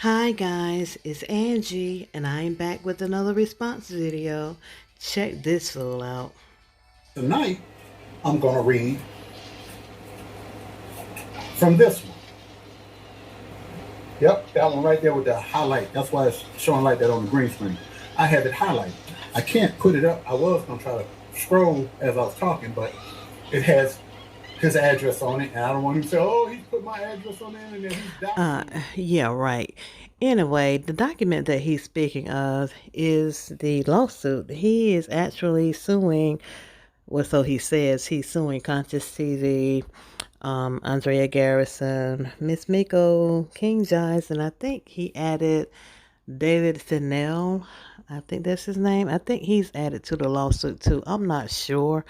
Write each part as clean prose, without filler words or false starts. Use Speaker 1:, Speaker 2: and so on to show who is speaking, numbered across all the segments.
Speaker 1: Hi guys, it's Angie and I'm back with another response video. Check this fool out.
Speaker 2: Tonight, I'm going to read from this one. Yep, that one right there with the highlight. That's why it's showing like that on the green screen. I have it highlighted. I can't put it up. I was going to try to scroll as I was talking, but it has his address on it, and I don't want him to say, "Oh, he's put my address on there and then he's
Speaker 1: Uh,
Speaker 2: doxing me."
Speaker 1: yeah, right. Anyway, the document that he's speaking of is the lawsuit. He is actually suing, well, so he says he's suing Conscious TV, Andrea Garrison, Miss Miko, King Jives, and I think he added David Fennell, I think that's his name. I think he's added to the lawsuit too. I'm not sure.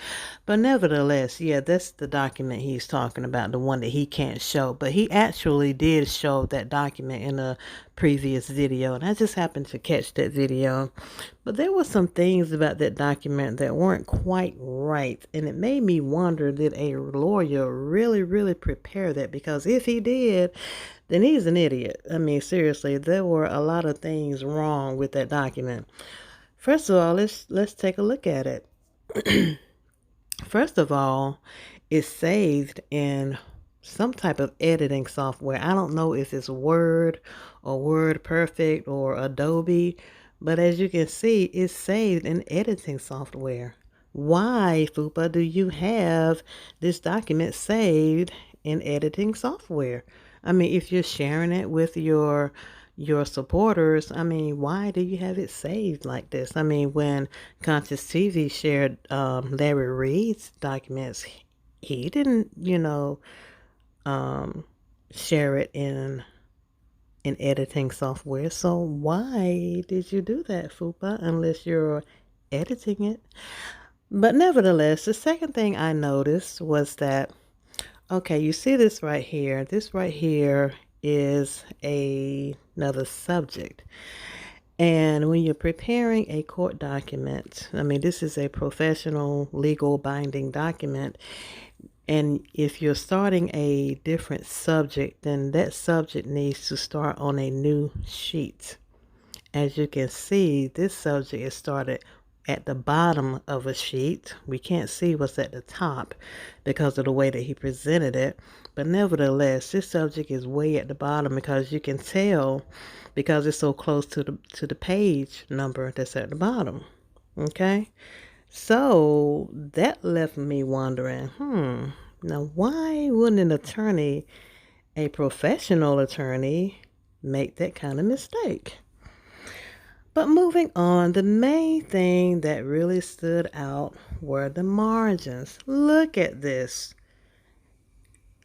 Speaker 1: But nevertheless, yeah, that's the document he's talking about, the one that he can't show. But he actually did show that document in a previous video, and I just happened to catch that video. But there were some things about that document that weren't quite right, and it made me wonder, did a lawyer really prepare that? Because if he did, then he's an idiot. I mean, seriously, there were a lot of things wrong with that document. First of all, let's take a look at it. First of all, it's saved in some type of editing software. I don't know if it's Word or Word Perfect or Adobe, but as you can see, it's saved in editing software. Why, Fupa, do you have this document saved in editing software? I mean, if you're sharing it with your supporters, I mean, why do you have it saved like this? I mean, when Conscious TV shared Larry Reed's documents, he didn't, um, share it in editing software. So why did you do that, Fupa, unless you're editing it? But nevertheless, the second thing I noticed was that, okay, you see this right here. This right here is another subject. And when you're preparing a court document, I mean, this is a professional legal binding document. And if you're starting a different subject, then that subject needs to start on a new sheet. As you can see, this subject is started at the bottom of a sheet. We can't see what's at the top because of the way that he presented it. But nevertheless, this subject is way at the bottom because you can tell because it's so close to the page number that's at the bottom. Okay? So that left me wondering, now why wouldn't an attorney, a professional attorney, make that kind of mistake? But moving on, the main thing that really stood out were the margins. Look at this.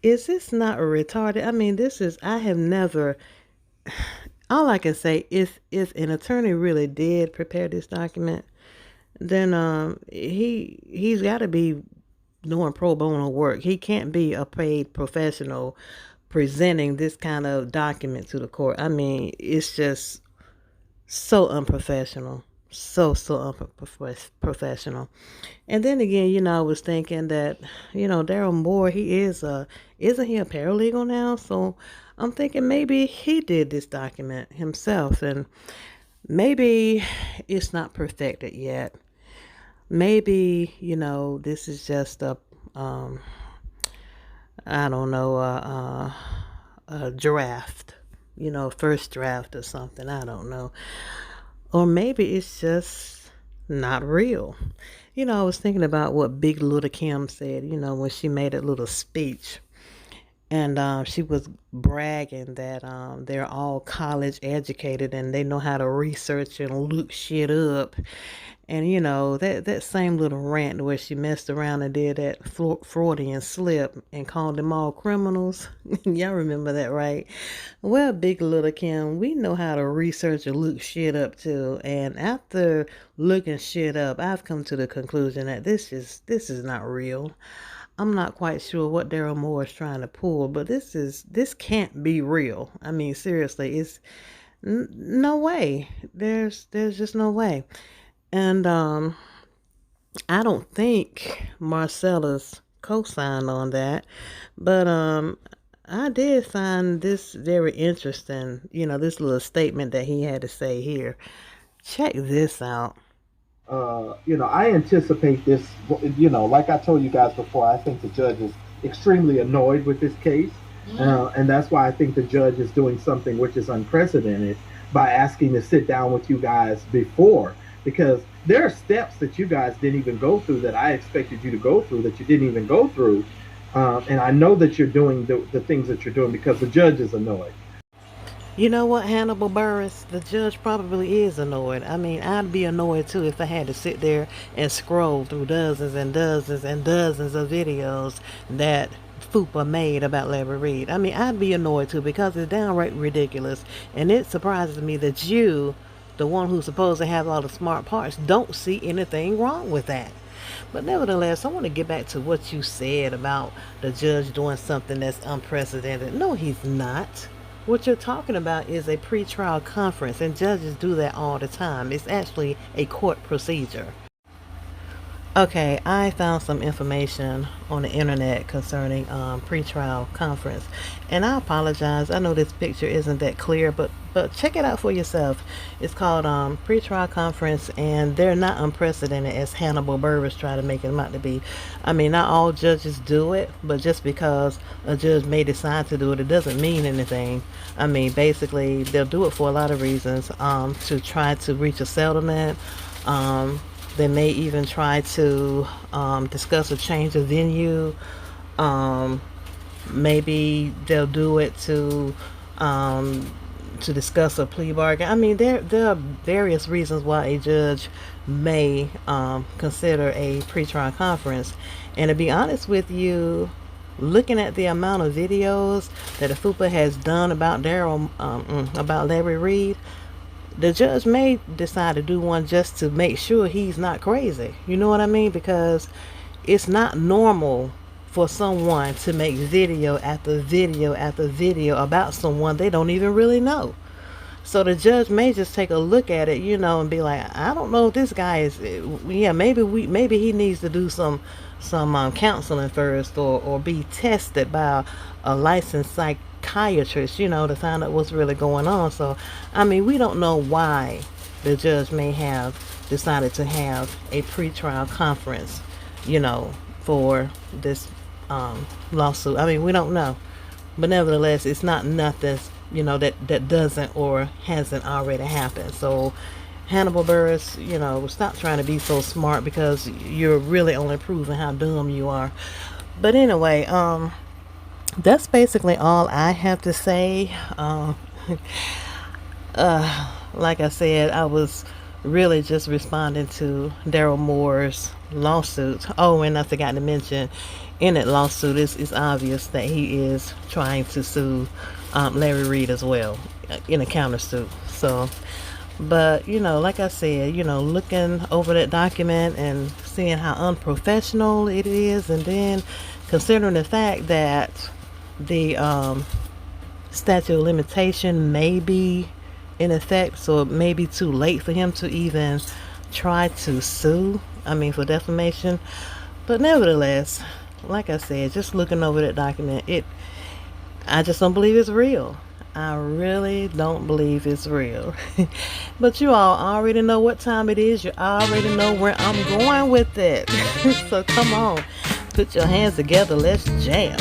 Speaker 1: Is this not retarded? I mean, I have never, all I can say is if an attorney really did prepare this document, then he's got to be doing pro bono work. He can't be a paid professional presenting this kind of document to the court. I mean, it's just so unprofessional. So unprofessional. And then again, I was thinking that, Daryl Moore, isn't he a paralegal now? So I'm thinking maybe he did this document himself, and maybe it's not perfected yet. Maybe, this is just um, I don't know, a draft, first draft or something. I don't know. Or maybe it's just not real. I was thinking about what Big Little Kim said, when she made that little speech. And she was bragging that they're all college educated and they know how to research and look shit up. And that same little rant where she messed around and did that Freudian slip and called them all criminals. Y'all remember that, right? Well, Big Little Kim, we know how to research and look shit up too. And after looking shit up, I've come to the conclusion that this is not real. I'm not quite sure what Daryl Moore is trying to pull, but this can't be real. I mean, seriously, it's no way. There's just no way. And I don't think Marcella's co-signed on that, but I did find this very interesting, this little statement that he had to say here. Check this out.
Speaker 3: I anticipate this. Like I told you guys before, I think the judge is extremely annoyed with this case, and that's why I think the judge is doing something which is unprecedented by asking to sit down with you guys before, because there are steps that you guys didn't even go through that I expected you to go through that you didn't even go through, and I know that you're doing the things that you're doing because the judge is annoyed.
Speaker 1: You know what, Hannibal Burris? The judge probably is annoyed. I mean, I'd be annoyed too if I had to sit there and scroll through dozens and dozens and dozens of videos that Fupa made about Larry Reed. I mean, I'd be annoyed too because it's downright ridiculous. And it surprises me that you, the one who's supposed to have all the smart parts, don't see anything wrong with that. But nevertheless, I want to get back to what you said about the judge doing something that's unprecedented. No, he's not. What you're talking about is a pretrial conference, and judges do that all the time. It's actually a court procedure. Okay, I found some information on the internet concerning pretrial conference, and I apologize. I know this picture isn't that clear, but check it out for yourself. It's called pretrial conference, and they're not unprecedented as Hannibal Burris tried to make them out to be. I mean, not all judges do it, but just because a judge may decide to do it, it doesn't mean anything. I mean, basically, they'll do it for a lot of reasons. To try to reach a settlement. They may even try to discuss a change of venue. Um, Maybe they'll do it to discuss a plea bargain. I mean, there are various reasons why a judge may consider a pretrial conference. And to be honest with you, looking at the amount of videos that the FUPA has done about about Larry Reed, the judge may decide to do one just to make sure he's not crazy. You know what I mean? Because it's not normal for someone to make video after video after video about someone they don't even really know. So the judge may just take a look at it, and be like, I don't know if this guy is. Yeah, maybe he needs to do some counseling first, or be tested by a licensed psychiatrist, to find out what's really going on. So, I mean, we don't know why the judge may have decided to have a pretrial conference, for this lawsuit. I mean, we don't know. But nevertheless, it's not nothing, that doesn't or hasn't already happened. So, Hannibal Burris, stop trying to be so smart because you're really only proving how dumb you are. But anyway, that's basically all I have to say. Like I said, I was really just responding to Daryl Moore's lawsuit. Oh, and I forgot to mention, in that lawsuit, it's obvious that he is trying to sue Larry Reed as well in a countersuit. So, but like I said, looking over that document and seeing how unprofessional it is, and then considering the fact that the statute of limitation may be in effect, so it may be too late for him to even try to sue. I mean, for defamation. But nevertheless, like I said, just looking over that document, I just don't believe it's real. I really don't believe it's real. But you all already know what time it is. You already know where I'm going with it. So come on, put your hands together. Let's jam.